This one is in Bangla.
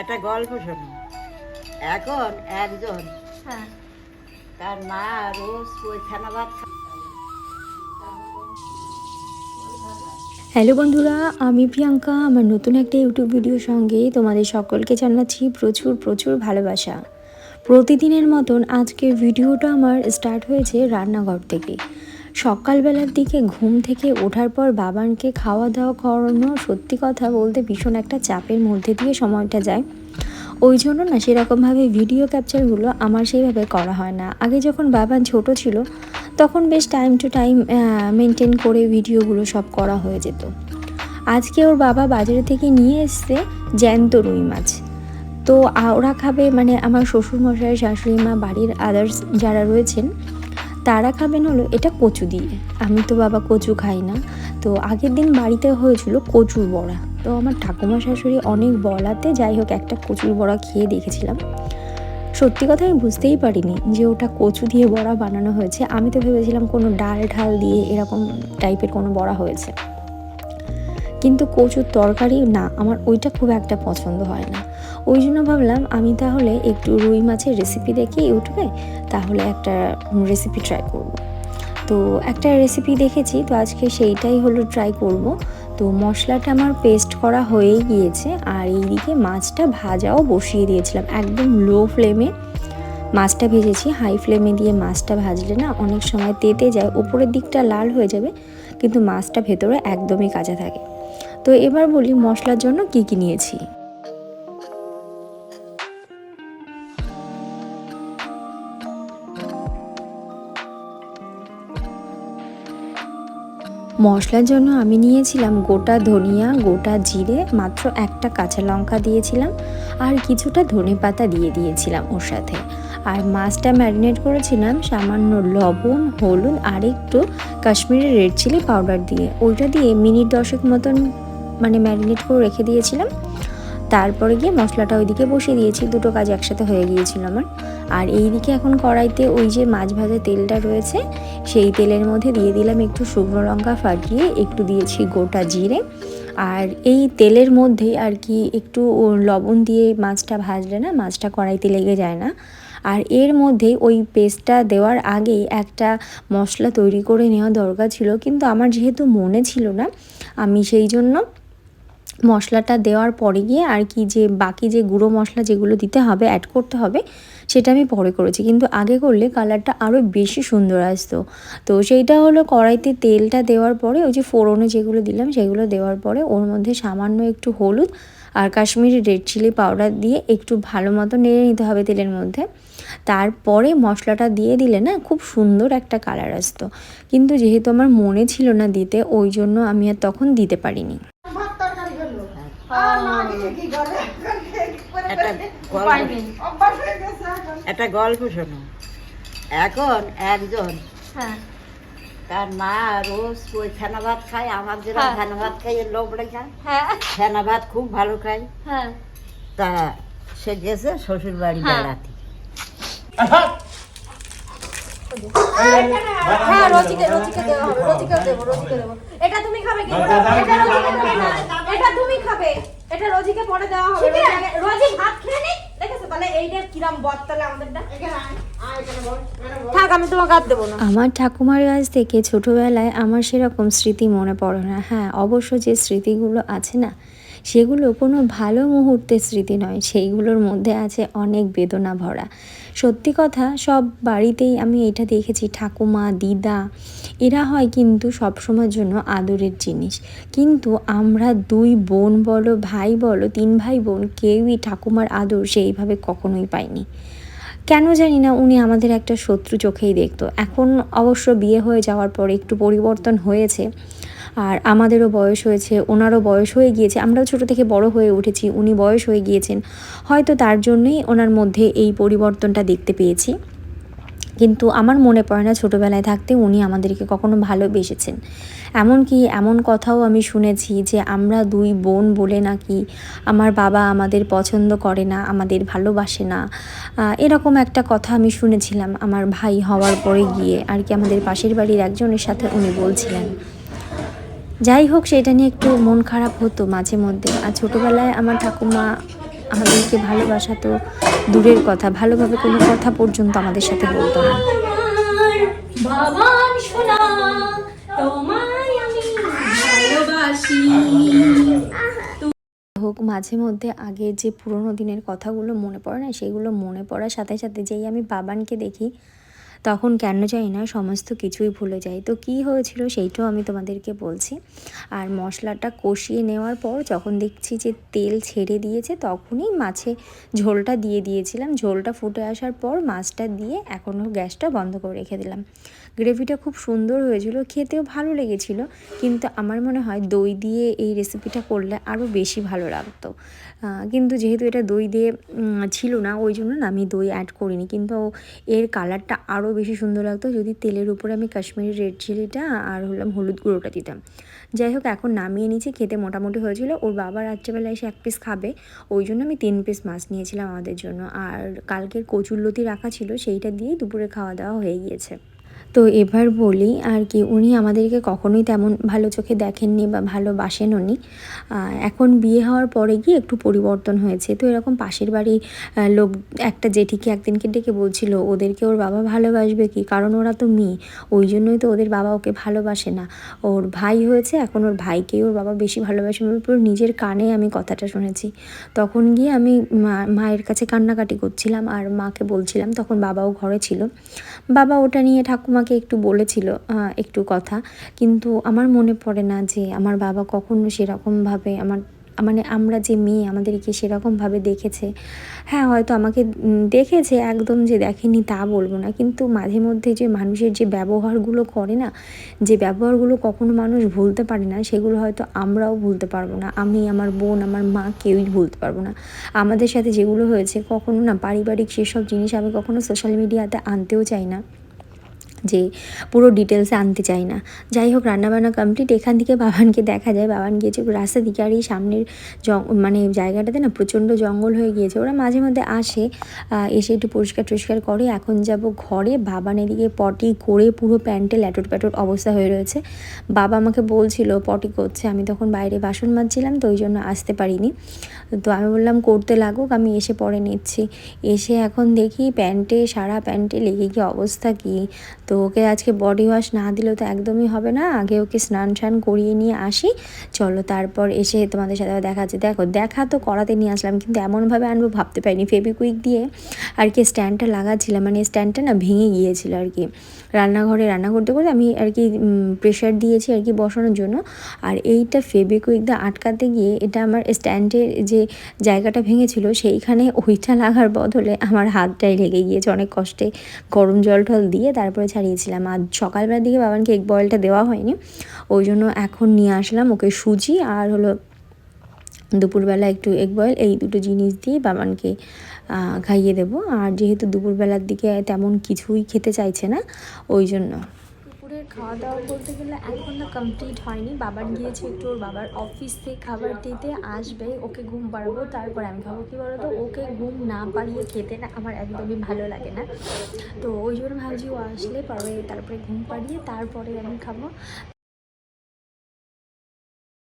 একটা গল্প শোনো। এখন একজন তার মা রোজ পয়খানা ভাত। হ্যালো বন্ধুরা, আমি প্রিয়াঙ্কা। আমার নতুন একটা ইউটিউব ভিডিওর সঙ্গে তোমাদের সকলকে জানাচ্ছি প্রচুর প্রচুর ভালোবাসা। প্রতিদিনের মতন আজকের ভিডিওটা আমার স্টার্ট হয়েছে রান্নাঘর থেকে। সকালবেলার দিকে ঘুম থেকে ওঠার পর বাবানকে খাওয়া দাওয়া করানো সত্যি কথা বলতে ভীষণ একটা চাপের মধ্যে দিয়ে সময়টা যায়। ওই জন্য না সেরকমভাবে ভিডিও ক্যাপচারগুলো আমার সেইভাবে করা হয় না। আগে যখন বাবান ছোট ছিল তখন বেশ টাইম টু টাইম মেনটেন করে ভিডিওগুলো সব করা হয়ে যেত। আজকে ওর বাবা বাজারে থেকে নিয়ে এসছে জ্যান্ত রুই মাছ। তো ওরা খাবে, মানে আমার শ্বশুরমশাই, শাশুড়ি মা, বাড়ির আদার্স যারা রয়েছেন তারা খাবেন হলো এটা কচু দিয়ে। আমি তো বাবা কচু খাই না। তো আগের দিন বাড়িতে হয়েছিল কচুর বড়া। তো আমার ঠাকুমা শাশুড়ি অনেক বলাতে যাই হোক একটা কচুর বড়া খেয়ে দেখেছিলাম। সত্যি কথা আমি বুঝতেই পারিনি যে ওটা কচু দিয়ে বড়া বানানো হয়েছে। আমি তো ভেবেছিলাম কোনো ডাল ঢাল দিয়ে এরকম টাইপের কোনো বড়া হয়েছে, কিন্তু কচুর তরকারি না, আমার ওইটা খুব একটা পছন্দ হয় না। ওই জন্য ভাবলাম আমি তাহলে একটু রুই মাছের রেসিপি দেখি ইউটিউবে, তাহলে একটা রেসিপি ট্রাই করব। তো একটা রেসিপি দেখেছি, তো আজকে সেইটাই হলো ট্রাই করব। তো মশলাটা আমার পেস্ট করা হয়েই গিয়েছে, আর এইদিকে মাছটা ভাজাও বসিয়ে দিয়েছিলাম। একদম লো ফ্লেমে মাছটা ভেজেছি। হাই ফ্লেমে দিয়ে মাছটা ভাজলে না অনেক সময় তেতে যায়, উপরের দিকটা লাল হয়ে যাবে কিন্তু মাছটা ভেতরে একদমই কাঁচা থাকে। তো এবার বলি মশলার জন্য কি কি নিয়েছি। মশলার জন্য আমি নিয়েছিলাম গোটা ধনিয়া, গোটা জিরে, মাত্র একটা কাঁচা লঙ্কা দিয়েছিলাম, আর কিছুটা ধনেপাতা দিয়ে দিয়েছিলাম ওর সাথে। আর মাছটা ম্যারিনেট করেছিলাম সামান্য লবণ, হলুদ আর একটু কাশ্মীরি রেড চিলি পাউডার দিয়ে। ওইটা দিয়ে মিনিট 10 মতন মানে ম্যারিনেট করে রেখে দিয়েছিলাম। তারপরে গিয়ে মশলাটা ওইদিকে বসিয়ে দিয়েছি, দুটো কাজ একসাথে হয়ে গিয়েছিল আমার। আর এইদিকে এখন কড়াইতে ওই যে মাছ ভাজা তেলটা রয়েছে, সেই তেলের মধ্যে দিয়ে দিলাম একটু শুকনো লঙ্কা ফাটিয়ে, একটু দিয়েছি গোটা জিরে। আর এই তেলের মধ্যেই আর কি একটু লবণ দিয়ে মাছটা ভাজলে না মাছটা কড়াইতে লেগে যায় না। আর এর মধ্যে ওই পেস্টটা দেওয়ার আগেই একটা মশলা তৈরি করে নেওয়া দরকার ছিল, কিন্তু আমার যেহেতু মনে ছিল না, আমি সেই জন্য মশলাটা দেওয়ার পরে গিয়ে আর কি যে বাকি যে গুঁড়ো মশলা যেগুলো দিতে হবে, অ্যাড করতে হবে, সেটা আমি পরে করেছি। কিন্তু আগে করলে কালারটা আরও বেশি সুন্দর আসতো। তো সেইটা হলো কড়াইতে তেলটা দেওয়ার পরে ওই যে ফোড়নে যেগুলো দিলাম সেগুলো দেওয়ার পরে ওর মধ্যে সামান্য একটু হলুদ আর কাশ্মীরি রেড চিলি পাউডার দিয়ে একটু ভালো মতো নেড়ে নিতে হবে তেলের মধ্যে। তারপরে মশলাটা দিয়ে দিলে না খুব সুন্দর একটা কালার আসতো, কিন্তু যেহেতু আমার মনে ছিল না দিতে, ওই জন্য আমি আর তখন দিতে পারিনি। একটা গল্প শোনো। এখন একজন তার মা রোজ পয়খানা ভাত খায়, আমার যেরকম ফেনা ভাত খাই লোক খায়, ফেনা ভাত খুব ভালো খায়। তা সে গেছে শ্বশুর বাড়ি বেড়াতে। এটা তুমি খাবে কি? এটা তুমি খাবে, এটা রোজিকে পরে দেওয়া হবে। রোজি ভাত খেয়ে নি, দেখেছো? তাহলে এইটা কিরাম বদ, তাহলে আমাদেরটা থাক, আমি তোমাকে আর দেবো না। আমার ঠাকুমার কাছ থেকে ছোটোবেলায় আমার সেরকম স্মৃতি মনে পড়ে না। হ্যাঁ, অবশ্য যে স্মৃতিগুলো আছে না, সেগুলো কোনো ভালো মুহূর্তের স্মৃতি নয়, সেইগুলোর মধ্যে আছে অনেক বেদনা ভরা। সত্যি কথা, সব বাড়িতেই আমি এটা দেখেছি, ঠাকুমা, দিদা এরা হয় কিন্তু সবসময়ের জন্য আদরের জিনিস। কিন্তু আমরা দুই বোন বলো, ভাই বলো, 3 ভাই বোন, কেউই ঠাকুমার আদর সেইভাবে কখনোই পাইনি। কেন জানি না, উনি আমাদের একটা শত্রু চোখেই দেখতো। এখন অবশ্য বিয়ে হয়ে যাওয়ার পরে একটু পরিবর্তন হয়েছে, আর আমাদেরও বয়স হয়েছে, ওনারও বয়স হয়ে গিয়েছে, আমরাও ছোটো থেকে বড় হয়ে উঠেছি, উনি বয়স হয়ে গিয়েছেন, হয়তো তার জন্যই ওনার মধ্যে এই পরিবর্তনটা দেখতে পেয়েছি। কিন্তু আমার মনে পড়ে না ছোটোবেলায় থাকতে উনি আমাদেরকে কখনো ভালোবেসেছেন। এমনকি এমন কথাও আমি শুনেছি যে আমরা 2 বোন বলে নাকি আমার বাবা আমাদের পছন্দ করে না, আমাদের ভালোবাসে না, এরকম একটা কথা আমি শুনেছিলাম আমার ভাই হওয়ার পরে গিয়ে আর কি, আমাদের পাশের বাড়ির একজনের সাথে উনি বলছিলেন। যাই হোক, সেটা নিয়ে একটু মন খারাপ হতো মাঝে মধ্যে। আর ছোটোবেলায় আমার ঠাকুমা আমাদেরকে ভালোবাসা তো দূরের কথা, ভালোভাবে কোনো কথা পর্যন্ত আমাদের সাথে বলতো না। বাবান সোনা তোমায় আমি ভালোবাসি। হোক, মাঝে মধ্যে আগের যে পুরোনো দিনের কথাগুলো মনে পড়ে না, সেগুলো মনে পড়ার সাথে সাথে যেই আমি বাবানকে দেখি, তখন কেন জানি না সমস্ত কিছুই ভুলে যাই। তো কী হয়েছিল সেইটাও আমি তোমাদেরকে বলছি। আর মশলাটা কষিয়ে নেওয়ার পর যখন দেখছি যে তেল ছেড়ে দিয়েছে, তখনই মাছে ঝোলটা দিয়ে দিয়েছিলাম। ঝোলটা ফুটে আসার পর মাছটা দিয়ে এখনও গ্যাসটা বন্ধ করে রেখে দিলাম। গ্রেভিটা খুব সুন্দর হয়েছিল, খেতেও ভালো লেগেছিল, কিন্তু আমার মনে হয় দই দিয়ে এই রেসিপিটা করলে আরও বেশি ভালো লাগতো। কিন্তু যেহেতু এটা দই দিয়ে ছিল না, ওই জন্য না আমি দই অ্যাড করিনি, কিন্তু এর কালারটা আরও বেশি সুন্দর লাগতো যদি তেলের উপরে আমি কাশ্মীরি রেড চিলিটা আর হলুদ গুঁড়োটা দিতাম। যাই হোক, এখন নামিয়ে নিয়েছি, খেতে মোটামুটি হয়েছিল। ওর বাবা রাত্রেবেলা এসে 1 পিস খাবে, ওই জন্য আমি 3 পিস মাছ নিয়েছিলাম আমাদের জন্য। আর কালকের কচুরলতি রাখা ছিল, সেইটা দিয়েই দুপুরে খাওয়া দাওয়া হয়ে গিয়েছে। তো এবার বলি আর কি, উনি আমাদেরকে কখনোই তেমন ভালো চোখে দেখেননি বা ভালোবাসেন উনি। এখন বিয়ে হওয়ার পরে গিয়ে একটু পরিবর্তন হয়েছে। তো এরকম পাশের বাড়ির লোক একটা জেঠিকে একদিনকে ডেকে বলছিল ওদেরকে ওর বাবা ভালোবাসবে কি, কারণ ওরা তো মেয়ে, ওই জন্যই তো ওদের বাবা ওকে ভালোবাসে না। ওর ভাই হয়েছে, এখন ওর ভাইকেই ওর বাবা বেশি ভালোবাসে। আমি পুরো নিজের কানে আমি কথাটা শুনেছি। তখন গিয়ে আমি মায়ের কাছে কান্নাকাটি করছিলাম আর মাকে বলছিলাম, তখন বাবাও ঘরে ছিল। বাবা ওটা নিয়ে ঠাকুমাকে একটু বলেছিল একটু কথা, কিন্তু আমার মনে পড়ে না যে আমার বাবা কখনো সেরকমভাবে মানে আমরা যে মেয়ে আমাদেরকে সেরকমভাবে দেখেছে। হ্যাঁ, হয়তো আমাকে দেখেছে, একদম যে দেখেনি তা বলবো না, কিন্তু মাঝে মধ্যে যে মানুষের যে ব্যবহারগুলো করে না, যে ব্যবহারগুলো কখনো মানুষ ভুলতে পারে না, সেগুলো হয়তো আমরাও ভুলতে পারবো না। আমি, আমার বোন, আমার মা কেউই ভুলতে পারবো না। আমাদের সাথে যেগুলো হয়েছে, কখনো না পারিবারিক সেসব জিনিস আমি কখনো সোশ্যাল মিডিয়াতে আনতেও চাই না, যে পুরো ডিটেলসে আনতে চাই না। যাই হোক, রান্নাবান্না কমপ্লিট। এখান থেকে বাবানকে দেখা যায়, বাবান গিয়েছে রাস্তা দিকে। আর এই সামনের মানে জায়গাটাতে না প্রচণ্ড জঙ্গল হয়ে গিয়েছে। ওরা মাঝে মধ্যে আসে, এসে একটু পরিষ্কার টরিষ্কার করে। এখন যাব ঘরে। বাবান এদিকে পটি করে পুরো প্যান্টে ল্যাটোট প্যাটোট অবস্থা হয়ে রয়েছে। বাবা আমাকে বলছিল পটি করছে, আমি তখন বাইরে বাসন মাজছিলাম, তো ওই জন্য আসতে পারিনি। তো আমি বললাম করতে লাগুক, আমি এসে পরে নিচ্ছি। এসে এখন দেখি প্যান্টে, সারা প্যান্টে লেগে গিয়ে অবস্থা কী। তো ওকে আজকে বডি ওয়াশ না দিলেও তো একদমই হবে না, আগে ওকে স্নান টান করিয়ে নিয়ে আসি। চলো, তারপর এসে তোমাদের সাথে দেখা যাচ্ছে। দেখা তো করাতে নিয়ে আসলাম, কিন্তু এমনভাবে আনবো ভাবতে পারিনি। ফেবিকুইক দিয়ে আর কি স্ট্যান্ডটা লাগাচ্ছিলাম, মানে স্ট্যান্ডটা না ভেঙে গিয়েছিল আর কি। রান্নাঘরে রান্না করতে করতে আমি আর কি প্রেশার দিয়েছি আর কি বসানোর জন্য, আর এইটা ফেবিকুইক দিয়ে আটকাতে গিয়ে এটা আমার স্ট্যান্ডের যে জায়গাটা ভেঙেছিল, সেইখানে ওইটা লাগার বদলে আমার হাতটাই লেগে গিয়েছে। অনেক কষ্টে গরম জল টল দিয়ে তারপরে ছাড়িয়েছিলাম। আর সকালবেলার দিকে বাবানকে এগ বয়েলটা দেওয়া হয়নি, ওই জন্য এখন নিয়ে আসলাম ওকে সুজি আর দুপুরবেলা একটু এগ বয়েল, এই দুটো জিনিস দিয়ে বাবানকে খাইয়ে দেবো। আর যেহেতু দুপুরবেলার দিকে তেমন কিছুই খেতে চাইছে না, ওই জন্য। দুপুরের খাওয়া দাওয়া বলতে গেলে এখন না কমপ্লিট হয়নি। বাবান গিয়েছে একটু ওর বাবার অফিস থেকে খাবার দিতে, আসবে, ওকে ঘুম পাড়াবো, তারপরে আমি খাবো। কী বলো তো, ওকে ঘুম না পাড়িয়ে খেতে না আমার একদমই ভালো লাগে না। তো ওই জন্য ভাবছি ও আসলে পরে তারপরে ঘুম পাড়িয়ে তারপরে আমি খাবো।